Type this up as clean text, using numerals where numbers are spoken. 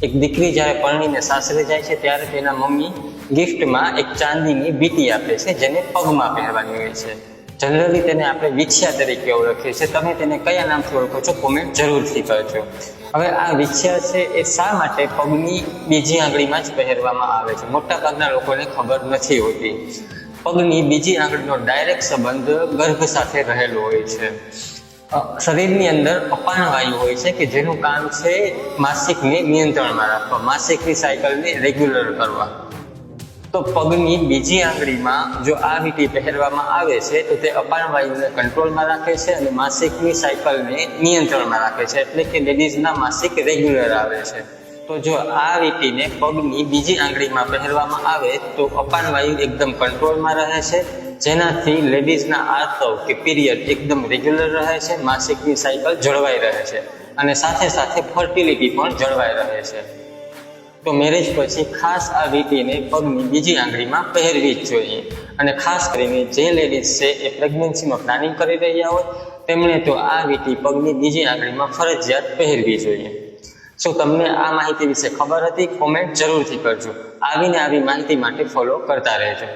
એક દીકરી જ્યારે પરણીને સાસરે જાય છે ત્યારે તેના મમ્મી ગિફ્ટમાં એક ચાંદીની વીંટી આપે છે, જેને પગમાં પહેરવાની હોય છે. જનરલી તેને આપણે વિછિયા તરીકે ઓળખીએ છીએ. તમે તેને કયા નામથી ઓળખો છો કોમેન્ટ જરૂરથી કરજો. હવે આ વિછિયા છે એ શા માટે પગની બીજી આંગળીમાં જ પહેરવામાં આવે છે? મોટાભાગના લોકોને ખબર નથી હોતી. પગની બીજી આંગળીનો ડાયરેક્ટ સંબંધ ગર્ભ સાથે રહેલો હોય છે. શરીરની અંદર અપાન વાયુ હોય છે કે જેનું કામ છે માસિકને નિયંત્રણમાં રાખવા, માસિકની સાયકલને રેગ્યુલર કરવા. તો પગની બીજી આંગળીમાં જો આ વીંટી પહેરવામાં આવે છે તો તે અપાન વાયુને કંટ્રોલમાં રાખે છે અને માસિકની સાયકલને નિયંત્રણમાં રાખે છે, એટલે કે લેડીઝના માસિક રેગ્યુલર આવે છે. તો જો આ વીંટીને પગની બીજી આંગળીમાં પહેરવામાં આવે તો અપાન વાયુ એકદમ કંટ્રોલમાં રહે છે, જેનાથી લેડીઝના આર્તવ કે પીરિયડ એકદમ રેગ્યુલર રહે છે, માસિકની સાયકલ જળવાઈ રહે છે અને સાથે સાથે ફર્ટિલિટી પણ જળવાઈ રહે છે. તો મેરેજ પછી ખાસ આ વીંટીને પગની બીજી આંગળીમાં પહેરવી જ જોઈએ. અને ખાસ કરીને જે લેડીઝ છે એ પ્રેગ્નન્સીમાં પ્લાનિંગ કરી રહ્યા હોય તેમણે તો આ વીંટી પગની બીજી આંગળીમાં ફરજિયાત પહેરવી જોઈએ. શું તમને આ માહિતી વિશે ખબર હતી? કોમેન્ટ જરૂરથી કરજો. આવી માહિતી માટે ફોલો કરતા રહેજો.